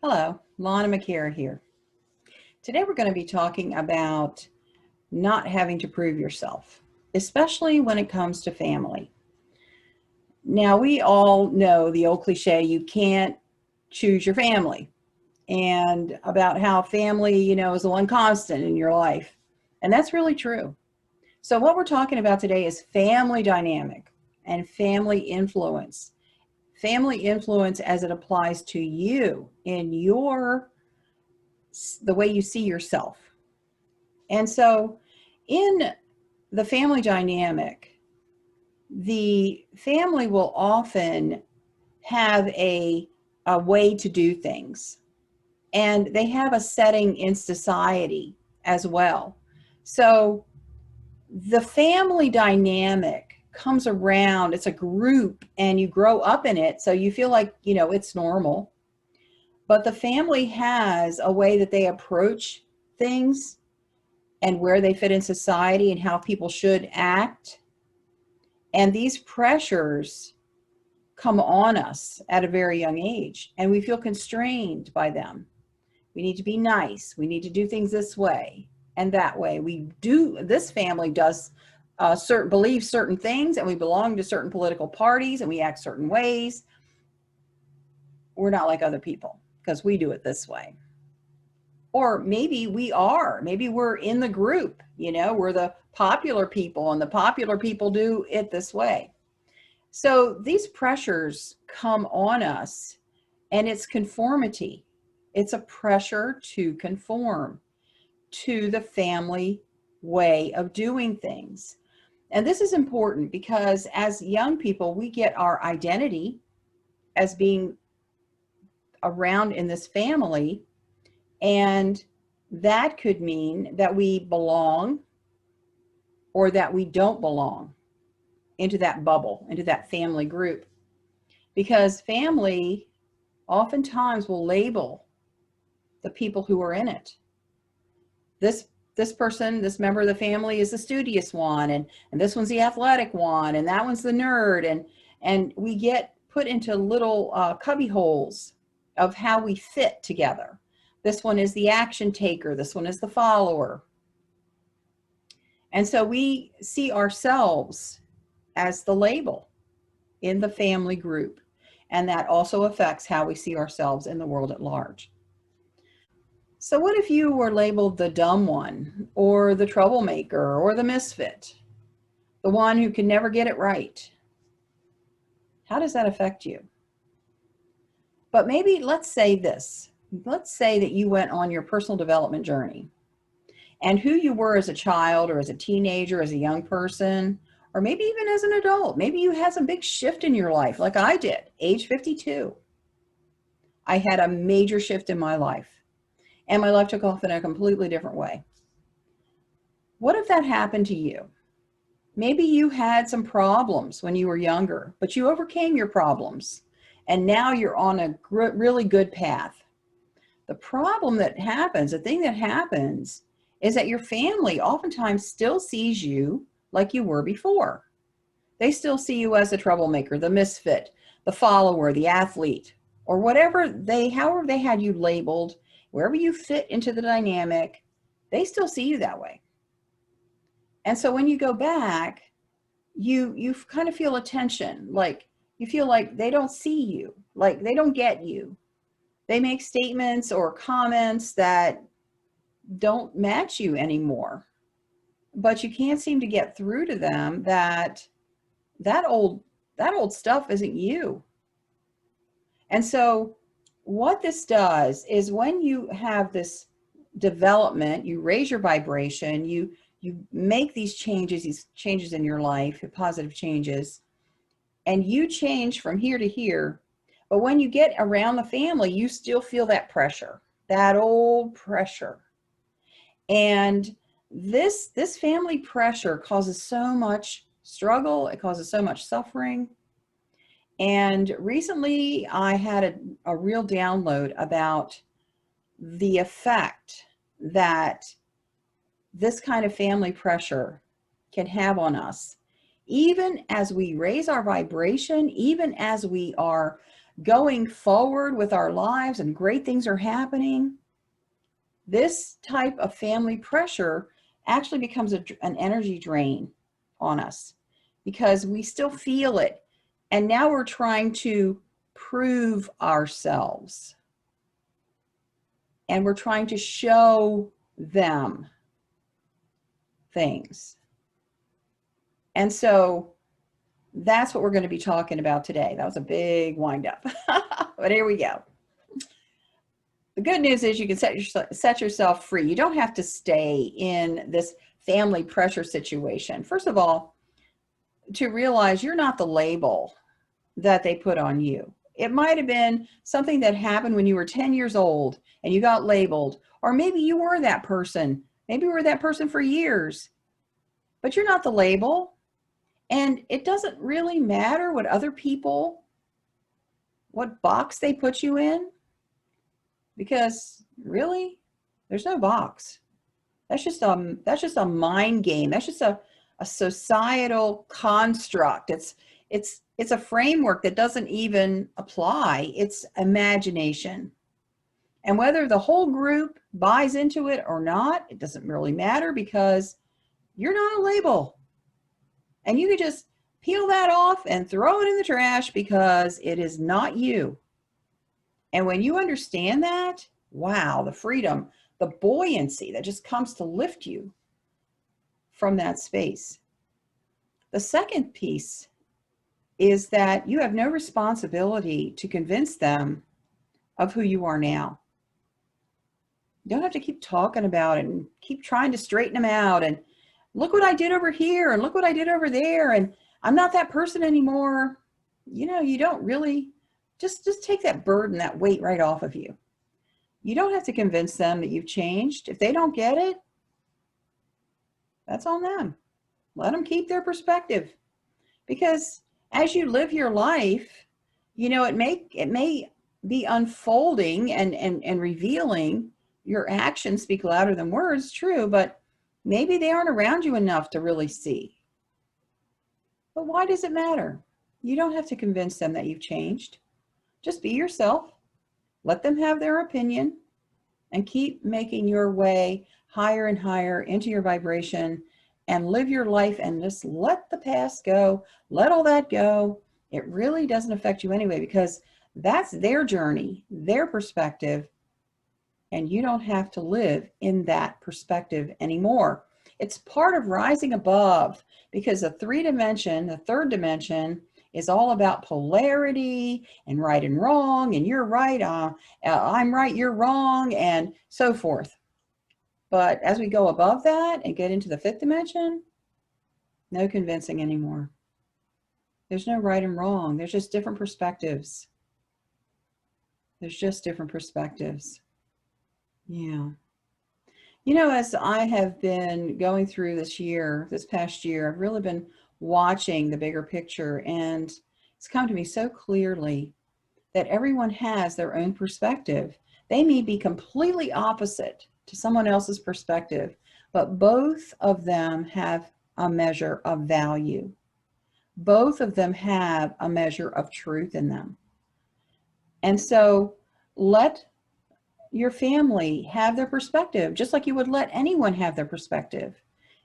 Hello, Lana McAra here. Today we're going to be talking about not having to prove yourself, especially when it comes to family. Now, we all know the old cliche, you can't choose your family, and about how family, is the one constant in your life. And that's really true. So what we're talking about today is family dynamic and family influence. Family influence as it applies to you in the way you see yourself. And so in the family dynamic, the family will often have a way to do things, and they have a setting in society as well. So the family dynamic comes around, it's a group, and you grow up in it, so you feel like, it's normal. But the family has a way that they approach things and where they fit in society and how people should act. And these pressures come on us at a very young age, and we feel constrained by them. We need to be nice. We need to do things this way and that way. This family does believe certain things, and we belong to certain political parties, and we act certain ways. We're not like other people because we do it this way. Or maybe we're in the group, we're the popular people, and the popular people do it this way. So these pressures come on us, and it's conformity. It's a pressure to conform to the family way of doing things. And this is important because as young people, we get our identity as being around in this family. And that could mean that we belong or that we don't belong into that bubble, into that family group. Because family oftentimes will label the people who are in it. This person, this member of the family is the studious one, and this one's the athletic one, and that one's the nerd. And we get put into little cubby holes of how we fit together. This one is the action taker. This one is the follower. And so we see ourselves as the label in the family group. And that also affects how we see ourselves in the world at large. So what if you were labeled the dumb one, or the troublemaker, or the misfit, the one who can never get it right? How does that affect you? But maybe let's say this. Let's say that you went on your personal development journey, and who you were as a child or as a teenager, as a young person, or maybe even as an adult. Maybe you had some big shift in your life like I did, age 52. I had a major shift in my life, and my life took off in a completely different way. What if that happened to you? Maybe you had some problems when you were younger, but you overcame your problems, and now you're on a really good path. The problem that happens, the thing that happens, is that your family oftentimes still sees you like you were before. They still see you as the troublemaker, the misfit, the follower, the athlete, or however they had you labeled, wherever you fit into the dynamic, they still see you that way. And so when you go back, you kind of feel a tension, like you feel like they don't see you, like they don't get you. They make statements or comments that don't match you anymore, but you can't seem to get through to them that old stuff isn't you. And so what this does is when you have this development, you raise your vibration, you make these changes in your life, positive changes, and you change from here to here. But when you get around the family, you still feel that pressure, that old pressure. And this family pressure causes so much struggle. It causes so much suffering. And recently I had a real download about the effect that this kind of family pressure can have on us. Even as we raise our vibration, even as we are going forward with our lives and great things are happening, this type of family pressure actually becomes an energy drain on us because we still feel it. And now we're trying to prove ourselves. And we're trying to show them things. And so that's what we're going to be talking about today. That was a big wind up, but here we go. The good news is you can set yourself free. You don't have to stay in this family pressure situation. First of all, to realize you're not the label that they put on you. It might have been something that happened when you were 10 years old and you got labeled, or maybe you were that person. Maybe you were that person for years, but you're not the label. And it doesn't really matter what other people, what box they put you in, because really, there's no box. That's just a mind game. That's just a societal construct. It's a framework that doesn't even apply. It's imagination. And whether the whole group buys into it or not, it doesn't really matter because you're not a label. And you can just peel that off and throw it in the trash because it is not you. And when you understand that, wow, the freedom, the buoyancy that just comes to lift you from that space. The second piece is that you have no responsibility to convince them of who you are now. You don't have to keep talking about it and keep trying to straighten them out and look what I did over here and look what I did over there and I'm not that person anymore. You don't really, just take that burden, that weight right off of you. You don't have to convince them that you've changed. If they don't get it, that's on them. Let them keep their perspective. Because as you live your life, it may be unfolding and revealing. Your actions speak louder than words, true, but maybe they aren't around you enough to really see. But why does it matter? You don't have to convince them that you've changed. Just be yourself. Let them have their opinion and keep making your way higher and higher into your vibration and live your life and just let the past go. Let all that go. It really doesn't affect you anyway because that's their journey, their perspective, and you don't have to live in that perspective anymore. It's part of rising above because the third dimension is all about polarity and right and wrong, and you're right, I'm right, you're wrong, and so forth. But as we go above that and get into the fifth dimension, no convincing anymore. There's no right and wrong. There's just different perspectives. Yeah. As I have been going through this past year, I've really been watching the bigger picture, and it's come to me so clearly that everyone has their own perspective. They may be completely opposite to someone else's perspective, but both of them have a measure of value. Both of them have a measure of truth in them. And so let your family have their perspective, just like you would let anyone have their perspective.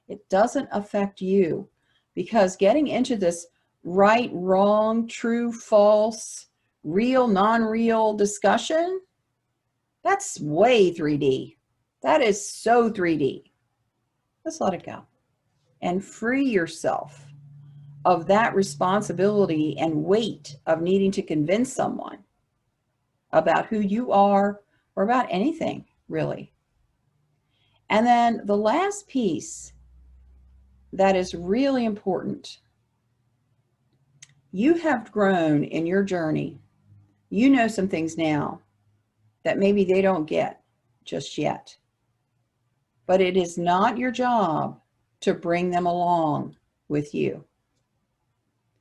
It doesn't affect you, because getting into this right, wrong, true, false, real, non-real discussion, that's way 3D. That is so 3D. Just let it go and free yourself of that responsibility and weight of needing to convince someone about who you are or about anything, really. And then the last piece that is really important, you have grown in your journey. You know some things now that maybe they don't get just yet. But it is not your job to bring them along with you.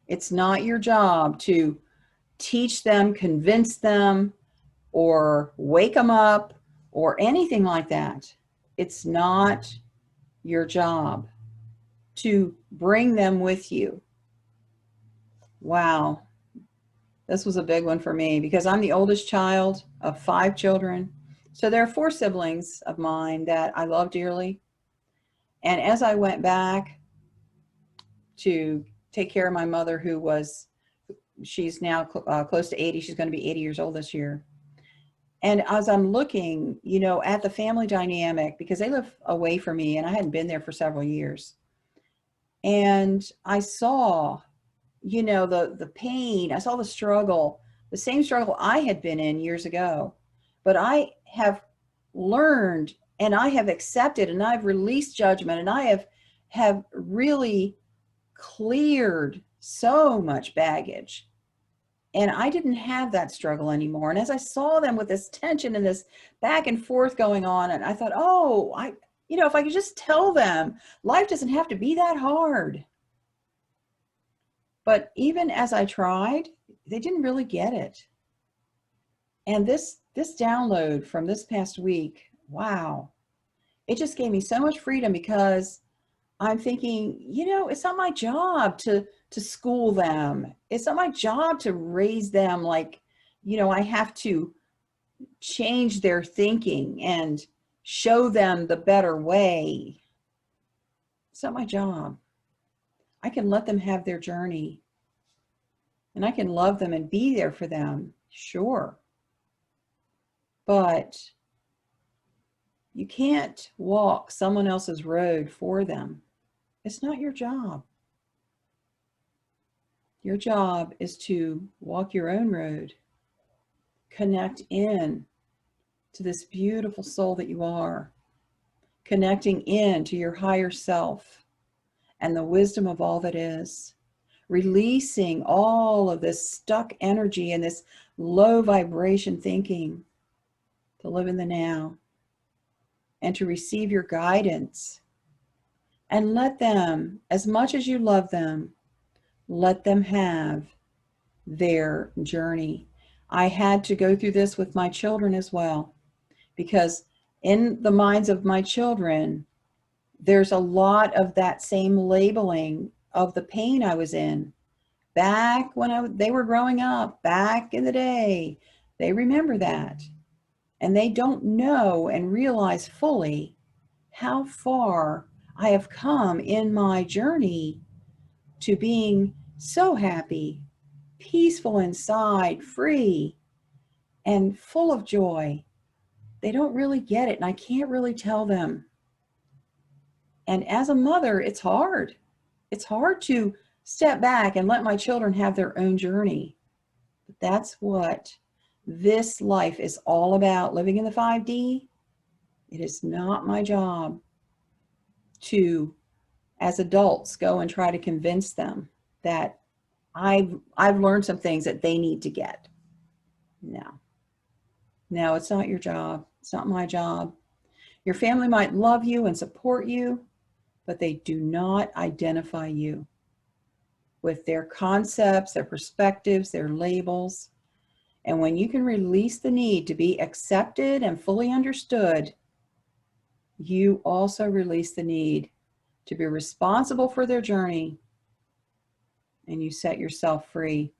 It's not your job to teach them, convince them, or wake them up, or anything like that. It's not your job to bring them with you. Wow. This was a big one for me because I'm the oldest child of 5 children. So there are 4 siblings of mine that I love dearly. And as I went back to take care of my mother, she's now close to 80. She's going to be 80 years old this year. And as I'm looking, at the family dynamic, because they live away from me and I hadn't been there for several years. And I saw, the pain, I saw the struggle, the same struggle I had been in years ago. But I have learned and I have accepted and I've released judgment and I have really cleared so much baggage. And I didn't have that struggle anymore. And as I saw them with this tension and this back and forth going on, and I thought, if I could just tell them, life doesn't have to be that hard. But even as I tried, they didn't really get it. And this download from this past week, wow, it just gave me so much freedom because I'm thinking, it's not my job to school them. It's not my job to raise them like, I have to change their thinking and show them the better way. It's not my job. I can let them have their journey and I can love them and be there for them, sure. But you can't walk someone else's road for them. It's not your job. Your job is to walk your own road, connect in to this beautiful soul that you are, connecting in to your higher self and the wisdom of all that is, releasing all of this stuck energy and this low vibration thinking to live in the now and to receive your guidance. And let them, as much as you love them, let them have their journey. I had to go through this with my children as well, because in the minds of my children, there's a lot of that same labeling of the pain I was in back when they were growing up, back in the day. They remember that. And they don't know and realize fully how far I have come in my journey to being so happy, peaceful inside, free, and full of joy. They don't really get it, and I can't really tell them. And as a mother, it's hard. It's hard to step back and let my children have their own journey. But that's what this life is all about, living in the 5D. It is not my job to, as adults, go and try to convince them that I've learned some things that they need to get. No, it's not your job. It's not my job. Your family might love you and support you, but they do not identify you with their concepts, their perspectives, their labels. And when you can release the need to be accepted and fully understood, you also release the need to be responsible for their journey, and you set yourself free.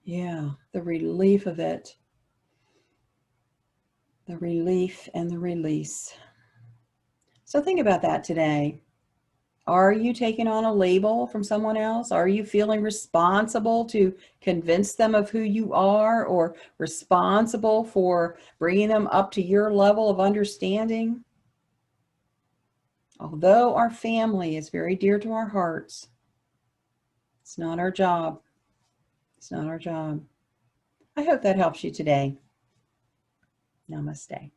Yeah, the relief of it. The relief and the release. So think about that today. Are you taking on a label from someone else? Are you feeling responsible to convince them of who you are, or responsible for bringing them up to your level of understanding? Although our family is very dear to our hearts, it's not our job. It's not our job. I hope that helps you today. Namaste.